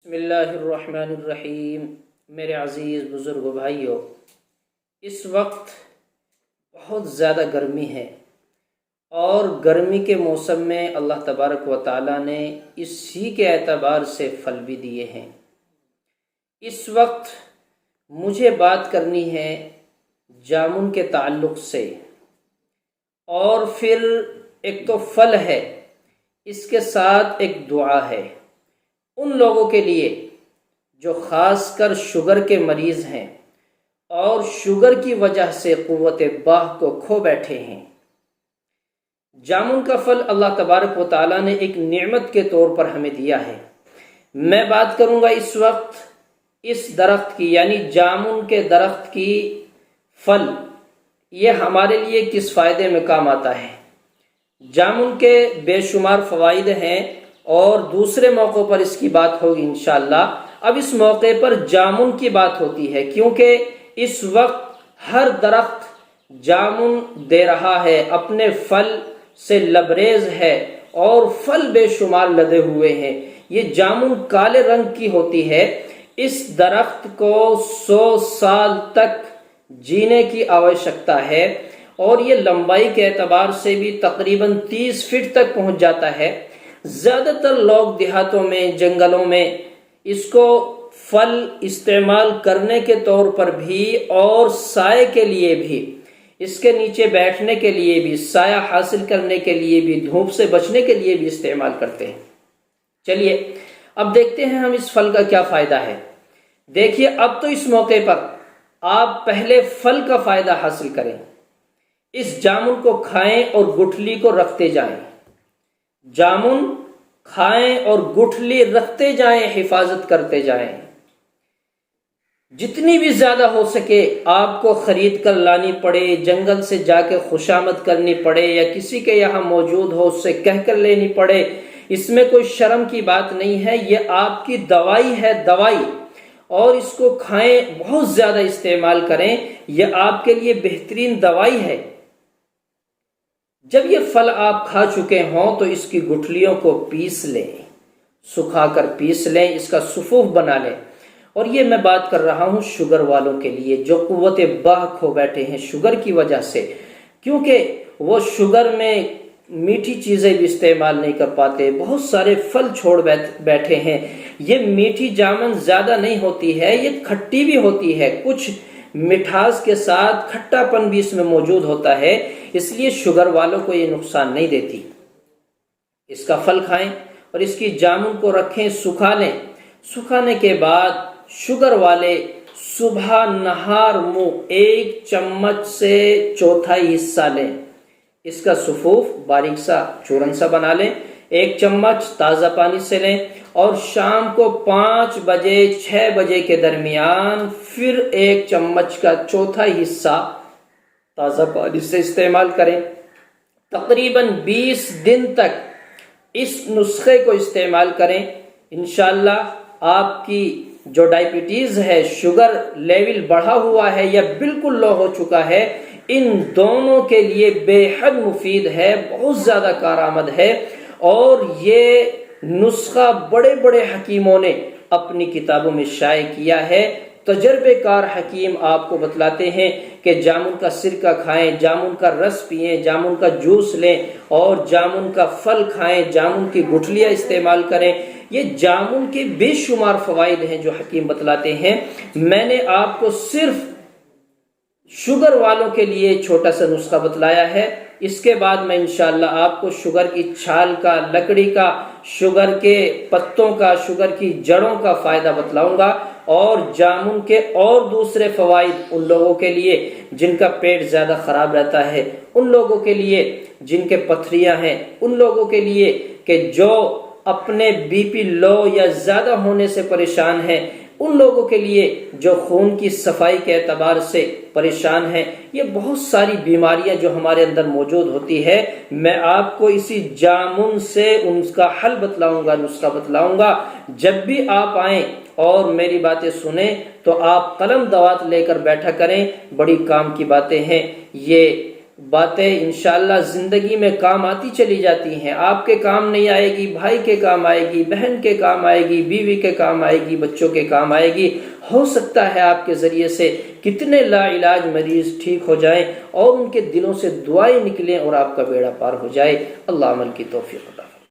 بسم اللہ الرحمن الرحیم۔ میرے عزیز بزرگ بھائیوں، اس وقت بہت زیادہ گرمی ہے اور گرمی کے موسم میں اللہ تبارک و تعالیٰ نے اسی کے اعتبار سے پھل بھی دیے ہیں۔ اس وقت مجھے بات کرنی ہے جامن کے تعلق سے، اور پھر ایک تو پھل ہے، اس کے ساتھ ایک دعا ہے ان لوگوں کے لیے جو خاص کر شوگر کے مریض ہیں اور شوگر کی وجہ سے قوت باہ کو کھو بیٹھے ہیں۔ جامن کا پھل اللہ تبارک و تعالیٰ نے ایک نعمت کے طور پر ہمیں دیا ہے۔ میں بات کروں گا اس وقت اس درخت کی، یعنی جامن کے درخت کی پھل، یہ ہمارے لیے کس فائدے میں کام آتا ہے۔ جامن کے بے شمار فوائد ہیں اور دوسرے موقعوں پر اس کی بات ہوگی انشاءاللہ۔ اب اس موقع پر جامن کی بات ہوتی ہے کیونکہ اس وقت ہر درخت جامن دے رہا ہے، اپنے پھل سے لبریز ہے اور پھل بے شمار لدے ہوئے ہیں۔ یہ جامن کالے رنگ کی ہوتی ہے۔ اس درخت کو 100 سال تک جینے کی آوشکتا ہے اور یہ لمبائی کے اعتبار سے بھی تقریباً 30 فٹ تک پہنچ جاتا ہے۔ زیادہ تر لوگ دیہاتوں میں، جنگلوں میں اس کو پھل استعمال کرنے کے طور پر بھی اور سائے کے لیے بھی، اس کے نیچے بیٹھنے کے لیے بھی، سایہ حاصل کرنے کے لیے بھی، دھوپ سے بچنے کے لیے بھی استعمال کرتے ہیں۔ چلیے اب دیکھتے ہیں ہم اس پھل کا کیا فائدہ ہے۔ دیکھیے، اب تو اس موقع پر آپ پہلے پھل کا فائدہ حاصل کریں، اس جامن کو کھائیں اور گٹھلی کو رکھتے جائیں۔ جامن کھائیں اور گٹھلی رکھتے جائیں، حفاظت کرتے جائیں۔ جتنی بھی زیادہ ہو سکے آپ کو خرید کر لانی پڑے، جنگل سے جا کے خوشامد کرنی پڑے یا کسی کے یہاں موجود ہو اس سے کہہ کر لینی پڑے، اس میں کوئی شرم کی بات نہیں ہے۔ یہ آپ کی دوائی ہے، دوائی، اور اس کو کھائیں، بہت زیادہ استعمال کریں، یہ آپ کے لیے بہترین دوائی ہے۔ جب یہ پھل آپ کھا چکے ہوں تو اس کی گٹھلیوں کو پیس لیں، سکھا کر پیس لیں، اس کا سفوف بنا لیں۔ اور یہ میں بات کر رہا ہوں شوگر والوں کے لیے جو قوت باہ کھو بیٹھے ہیں شوگر کی وجہ سے، کیونکہ وہ شوگر میں میٹھی چیزیں بھی استعمال نہیں کر پاتے، بہت سارے پھل چھوڑ بیٹھے ہیں۔ یہ میٹھی جامن زیادہ نہیں ہوتی ہے، یہ کھٹی بھی ہوتی ہے، کچھ مٹھاس کے ساتھ کھٹا پن بھی اس میں موجود ہوتا ہے، اس لیے شوگر والوں کو یہ نقصان نہیں دیتی۔ اس کا پھل کھائیں اور اس کی جامن کو رکھیں، سکھا لیں۔ سکھانے کے بعد شوگر والے صبح نہار منہ 1 چمچ سے چوتھائی حصہ لیں، اس کا سفوف باریک سا چورن سا بنا لیں، 1 چمچ تازہ پانی سے لیں، اور شام کو 5 بجے 6 بجے کے درمیان پھر 1 چمچ کا چوتھائی حصہ تازہ پانی سے استعمال کریں۔ تقریباً 20 دن تک اس نسخے کو استعمال کریں۔ انشاءاللہ آپ کی جو ڈائبٹیز ہے، شوگر لیول بڑھا ہوا ہے یا بالکل لو ہو چکا ہے، ان دونوں کے لیے بے حد مفید ہے، بہت زیادہ کارآمد ہے۔ اور یہ نسخہ بڑے بڑے حکیموں نے اپنی کتابوں میں شائع کیا ہے۔ تجربے کار حکیم آپ کو بتلاتے ہیں کہ جامن کا سرکہ کھائیں، جامن کا رس پئیں، جامن کا جوس لیں اور جامن کا پھل کھائیں، جامن کی گٹھلیاں استعمال کریں۔ یہ جامن کے بے شمار فوائد ہیں جو حکیم بتلاتے ہیں۔ میں نے آپ کو صرف شوگر والوں کے لیے چھوٹا سا نسخہ بتلایا ہے، اس کے بعد میں انشاءاللہ آپ کو شوگر کی چھال کا، لکڑی کا، شوگر کے پتوں کا، شوگر کی جڑوں کا فائدہ بتلاؤں گا، اور جامن کے اور دوسرے فوائد ان لوگوں کے لیے جن کا پیٹ زیادہ خراب رہتا ہے، ان لوگوں کے لیے جن کے پتھریاں ہیں، ان لوگوں کے لیے کہ جو اپنے بی پی لو یا زیادہ ہونے سے پریشان ہیں، ان لوگوں کے لیے جو خون کی صفائی کے اعتبار سے پریشان ہیں۔ یہ بہت ساری بیماریاں جو ہمارے اندر موجود ہوتی ہے، میں آپ کو اسی جامن سے ان کا حل بتلاؤں گا، نسخہ بتلاؤں گا۔ جب بھی آپ آئیں اور میری باتیں سنیں تو آپ قلم دوات لے کر بیٹھا کریں، بڑی کام کی باتیں ہیں۔ یہ باتیں انشاءاللہ زندگی میں کام آتی چلی جاتی ہیں. آپ کے کام نہیں آئے گی، بھائی کے کام آئے گی، بہن کے کام آئے گی، بیوی کے کام آئے گی، بچوں کے کام آئے گی. ہو سکتا ہے آپ کے ذریعے سے کتنے لا علاج مریض ٹھیک ہو جائیں اور ان کے دلوں سے دعائیں نکلیں اور آپ کا بیڑا پار ہو جائے. اللہ عمل کی توفیق عطا فرمائے.